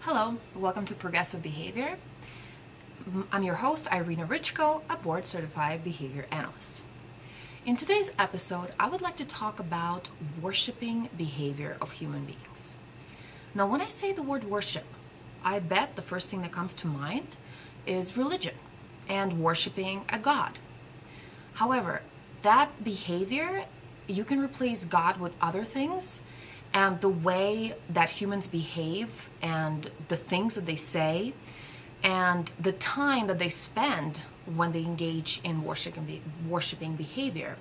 Hello, welcome to Progressive Behavior. I'm your host, Iryna, a board-certified behavior analyst. In today's episode, I would like to talk about worshiping behavior of human beings. Now, when I say the word worship, I bet the first thing that comes to mind is religion and worshiping a god. However, that behavior, you can replace God with other things, and the way that humans behave and the things that they say and the time that they spend when they engage in worshiping behavior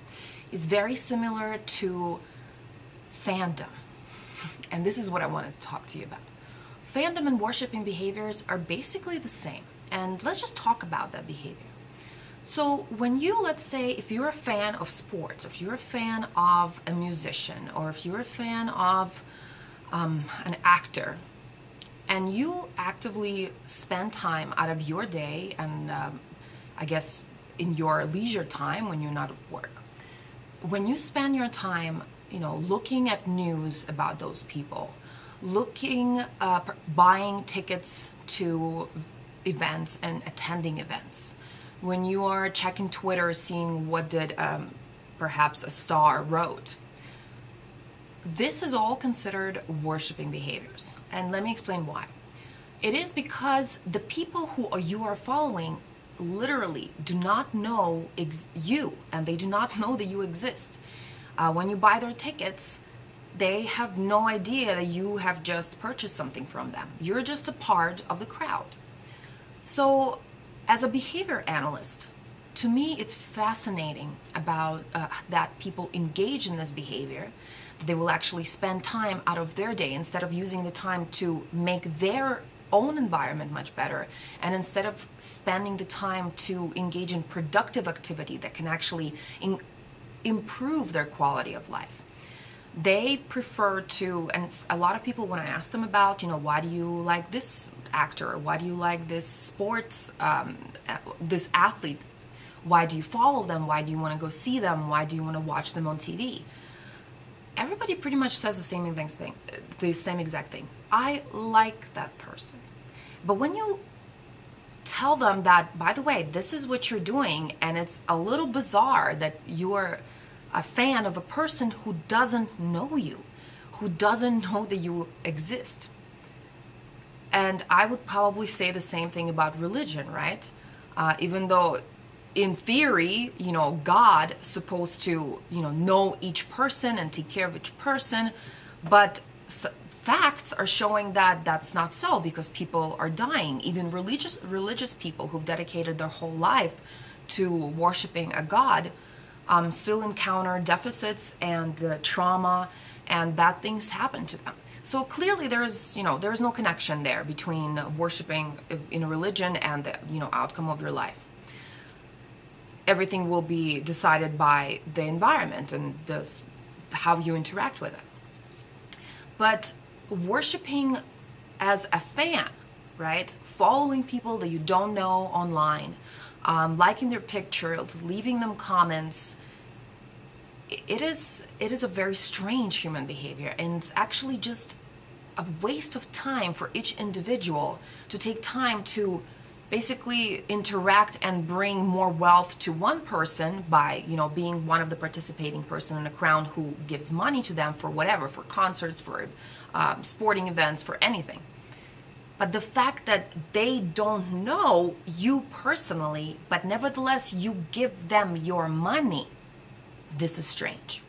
is very similar to fandom. And this is what I wanted to talk to you about. Fandom and worshiping behaviors are basically the same. And let's just talk about that behavior. So when you, let's say, if you're a fan of sports, if you're a fan of a musician, or if you're a fan of an actor, and you actively spend time out of your day and I guess in your leisure time when you're not at work, when you spend your time, looking at news about those people, buying tickets to events and attending events, when you are checking Twitter, seeing what did perhaps a star wrote. This is all considered worshiping behaviors. And let me explain why. It is because the people who you are following literally do not know you, and they do not know that you exist. When you buy their tickets, they have no idea that you have just purchased something from them. You're just a part of the crowd. So as a behavior analyst, to me, it's fascinating about that people engage in this behavior. They will actually spend time out of their day instead of using the time to make their own environment much better, and instead of spending the time to engage in productive activity that can actually improve their quality of life. They prefer to, and a lot of people, when I ask them about, why do you like this actor? Why do you like this sports, this athlete? Why do you follow them? Why do you want to go see them? Why do you want to watch them on TV? Everybody pretty much says the same exact thing. I like that person. But when you tell them that, by the way, this is what you're doing, and it's a little bizarre that you're a fan of a person who doesn't know you, who doesn't know that you exist. And I would probably say the same thing about religion, right? Even though in theory, God is supposed to, know each person and take care of each person, but facts are showing that that's not so, because people are dying. Even religious people who've dedicated their whole life to worshiping a God still encounter deficits and trauma, and bad things happen to them. So clearly there's no connection there between worshiping in a religion and the outcome of your life. Everything will be decided by the environment and how you interact with it. But worshiping as a fan, right? Following people that you don't know online, liking their pictures, leaving them comments, it is a very strange human behavior, and it's actually just a waste of time for each individual to take time to basically interact and bring more wealth to one person by being one of the participating person in a crowd who gives money to them for whatever, for concerts, for sporting events, for anything. But the fact that they don't know you personally, but nevertheless you give them your money, this is strange.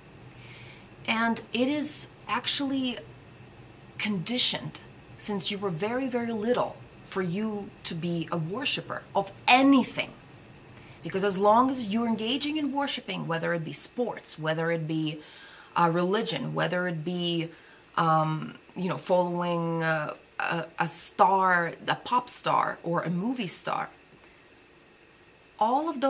And it is actually conditioned since you were very, very little for you to be a worshiper of anything. Because as long as you're engaging in worshiping, whether it be sports, whether it be religion, whether it be following a star, a pop star, or a movie star, all of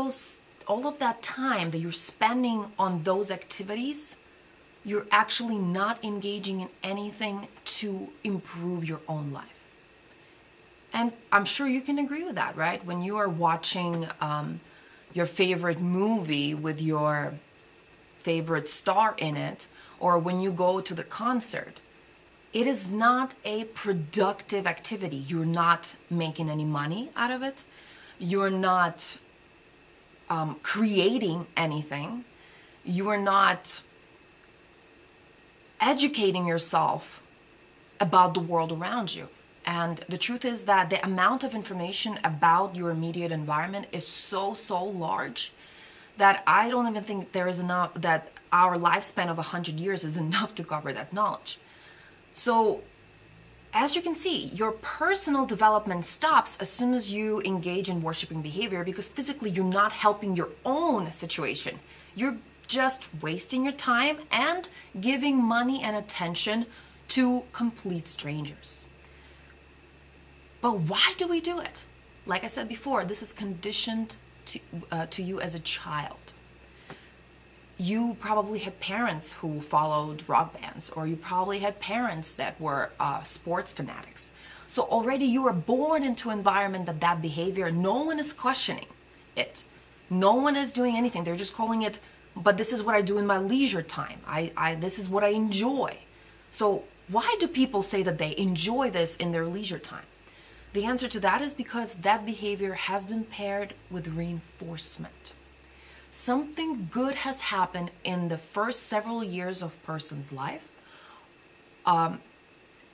that time that you're spending on those activities, you're actually not engaging in anything to improve your own life. And I'm sure you can agree with that, right? When you are watching your favorite movie with your favorite star in it, or when you go to the concert, It is not a productive activity. You're not making any money out of it. You're not creating anything. You are not educating yourself about the world around you. And the truth is that the amount of information about your immediate environment is so large that I don't even think there is enough, that our lifespan of 100 years is enough to cover that knowledge. So as you can see, your personal development stops as soon as you engage in worshiping behavior, because physically you're not helping your own situation. You're just wasting your time and giving money and attention to complete strangers. But why do we do it? Like I said before, this is conditioned to you as a child. You probably had parents who followed rock bands, or you probably had parents that were sports fanatics. So already you are born into an environment that behavior, no one is questioning it. No one is doing anything. They're just calling it, but this is what I do in my leisure time. This is what I enjoy. So why do people say that they enjoy this in their leisure time? The answer to that is because that behavior has been paired with reinforcement. Something good has happened in the first several years of a person's life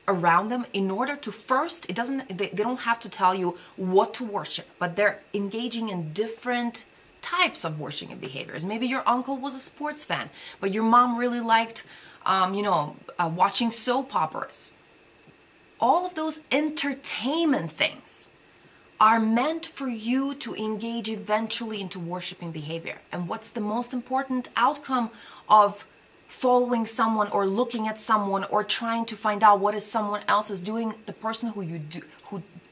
around them in order to first, they don't have to tell you what to worship, but they're engaging in different types of worshiping behaviors. Maybe your uncle was a sports fan, but your mom really liked watching soap operas. All of those entertainment things are meant for you to engage eventually into worshiping behavior. And what's the most important outcome of following someone or looking at someone or trying to find out what is someone else is doing? The person who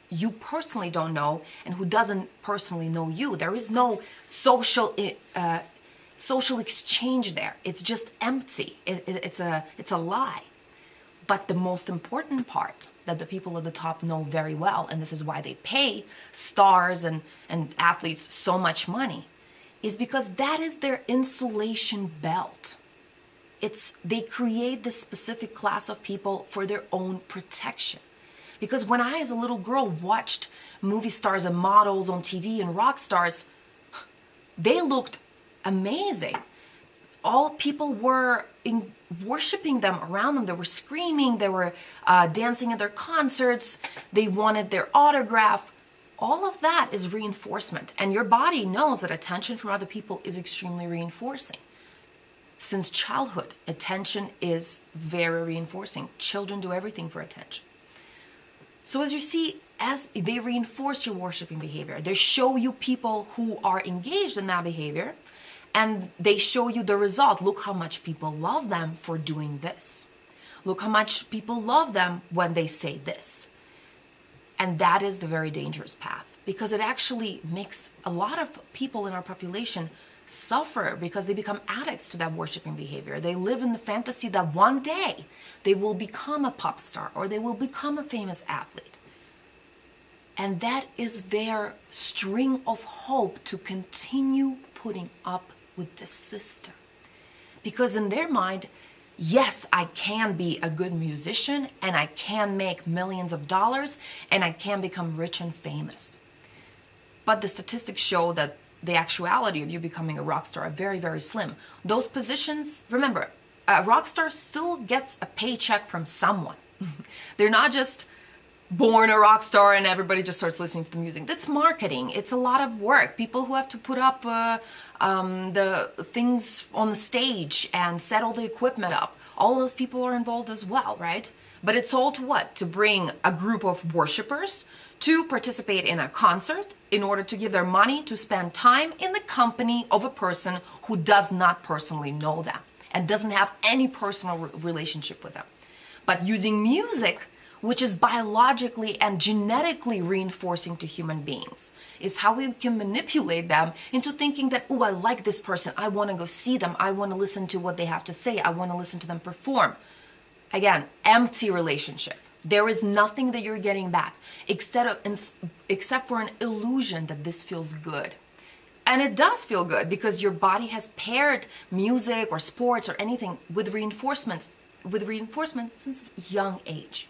you personally don't know and who doesn't personally know you. There is no social exchange there. It's just empty. It's a lie. But the most important part that the people at the top know very well, and this is why they pay stars and athletes so much money, is because that is their insulation belt. They create this specific class of people for their own protection. Because when I, as a little girl, watched movie stars and models on TV and rock stars, they looked amazing. All people were worshiping them around them. They were screaming, they were dancing at their concerts, they wanted their autograph. All of that is reinforcement. And your body knows that attention from other people is extremely reinforcing. Since childhood, attention is very reinforcing. Children do everything for attention. So as you see, as they reinforce your worshiping behavior, they show you people who are engaged in that behavior, and they show you the result. Look how much people love them for doing this. Look how much people love them when they say this. And that is the very dangerous path, because it actually makes a lot of people in our population suffer because they become addicts to that worshiping behavior. They live in the fantasy that one day they will become a pop star or they will become a famous athlete. And that is their string of hope to continue putting up with the system. Because in their mind, yes, I can be a good musician and I can make millions of dollars and I can become rich and famous. But the statistics show that the actuality of you becoming a rock star are very, very slim. Those positions, remember, a rock star still gets a paycheck from someone. They're not just born a rock star and everybody just starts listening to the music. That's marketing. It's a lot of work. People who have to put up the things on the stage and set all the equipment up. All those people are involved as well, right? But it's all to what? To bring a group of worshipers to participate in a concert in order to give their money to spend time in the company of a person who does not personally know them and doesn't have any personal relationship with them. But using music, which is biologically and genetically reinforcing to human beings, is how we can manipulate them into thinking that, oh, I like this person, I want to go see them, I want to listen to what they have to say, I want to listen to them perform. Again, empty relationship. There is nothing that you're getting back except for an illusion that this feels good. And it does feel good because your body has paired music or sports or anything with reinforcements with reinforcement since young age.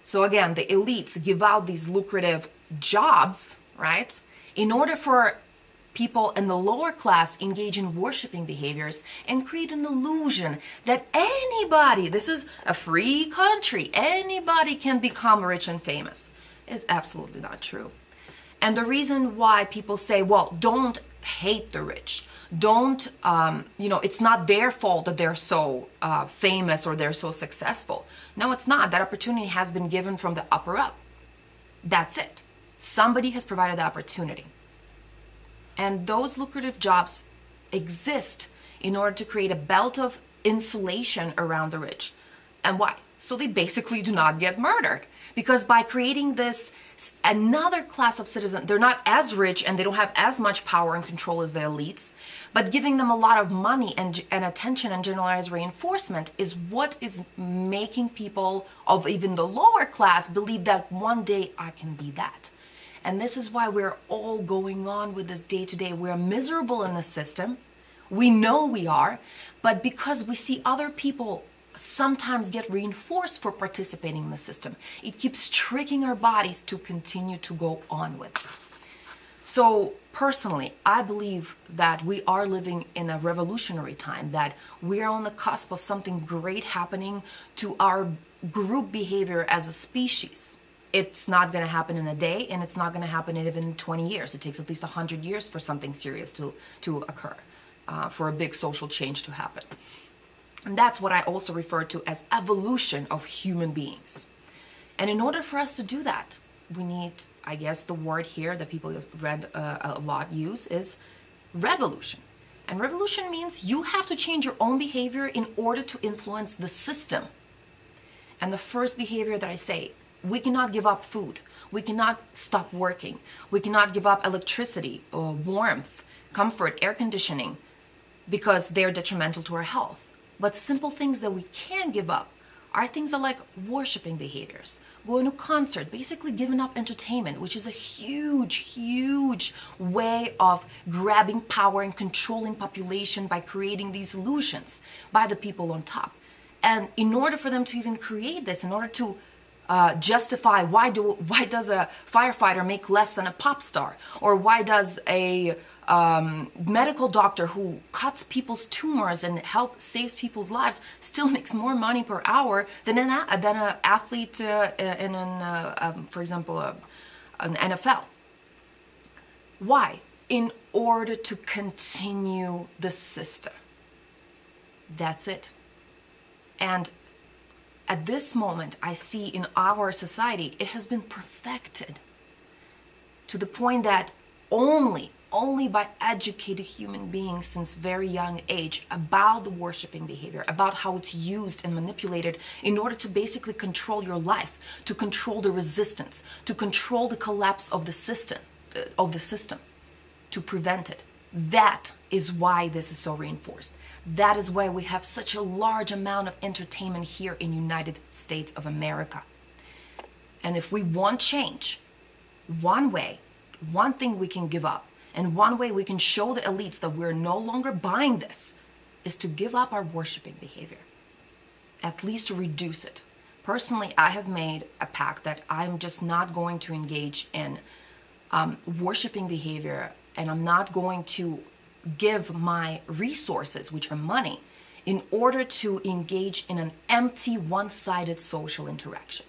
So again, the elites give out these lucrative jobs, right? In order for people in the lower class engage in worshiping behaviors and create an illusion that anybody, this is a free country, anybody can become rich and famous. It's absolutely not true. And the reason why people say, well, don't hate the rich. Don't, it's not their fault that they're so famous or they're so successful. No, it's not. That opportunity has been given from the upper up. That's it. Somebody has provided the opportunity. And those lucrative jobs exist in order to create a belt of insulation around the rich. And why? So they basically do not get murdered. Because by creating this another class of citizens, they're not as rich and they don't have as much power and control as the elites, but giving them a lot of money and attention and generalized reinforcement is what is making people of even the lower class believe that one day I can be that. And this is why we're all going on with this day to day. We're miserable in the system. We know we are, but because we see other people sometimes get reinforced for participating in the system, it keeps tricking our bodies to continue to go on with it. So personally, I believe that we are living in a revolutionary time, that we are on the cusp of something great happening to our group behavior as a species. It's not going to happen in a day, and it's not going to happen even in 20 years. It takes at least 100 years for something serious to occur, for a big social change to happen. And that's what I also refer to as evolution of human beings. And in order for us to do that, we need, I guess the word here that people have read a lot use is revolution. And revolution means you have to change your own behavior in order to influence the system. And the first behavior that I say, we cannot give up food. We cannot stop working. We cannot give up electricity or warmth, comfort, air conditioning, because they're detrimental to our health. But simple things that we can give up are things that like worshiping behaviors, going to concert, basically giving up entertainment, which is a huge, huge way of grabbing power and controlling population by creating these illusions by the people on top. And in order for them to even create this, in order to justify why does a firefighter make less than a pop star, or why does a medical doctor who cuts people's tumors and saves people's lives still makes more money per hour than an athlete in for example, an NFL. Why? In order to continue the system. That's it. And at this moment, I see in our society, it has been perfected to the point that only by educated human beings since very young age about the worshiping behavior, about how it's used and manipulated in order to basically control your life, to control the resistance, to control the collapse of the system, to prevent it. That is why this is so reinforced. That is why we have such a large amount of entertainment here in United States of America. And if we want change, one thing we can give up, and one way we can show the elites that we're no longer buying this, is to give up our worshiping behavior. At least to reduce it. Personally, I have made a pact that I'm just not going to engage in worshiping behavior, and I'm not going to give my resources, which are money, in order to engage in an empty, one-sided social interaction.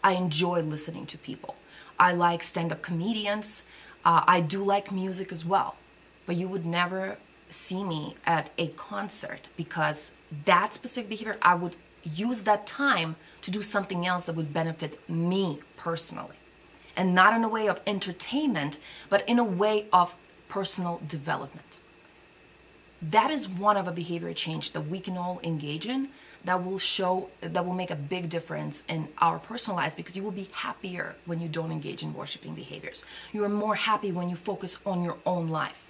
I enjoy listening to people. I like stand-up comedians. I do like music as well. But you would never see me at a concert, because that specific behavior, I would use that time to do something else that would benefit me personally. And not in a way of entertainment, but in a way of personal development. That is one of a behavior change that we can all engage in, that will make a big difference in our personal lives, because you will be happier when you don't engage in worshiping behaviors. You are more happy when you focus on your own life.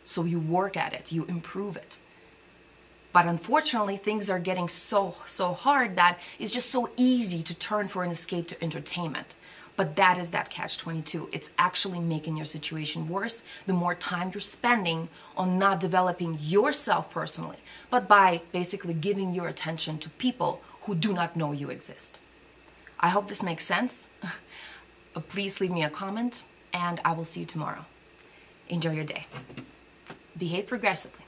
So you work at it, you improve it. But unfortunately, things are getting so hard that it's just so easy to turn for an escape to entertainment. But that is that catch-22. It's actually making your situation worse the more time you're spending on not developing yourself personally, but by basically giving your attention to people who do not know you exist. I hope this makes sense. Please leave me a comment, and I will see you tomorrow. Enjoy your day. Behave progressively.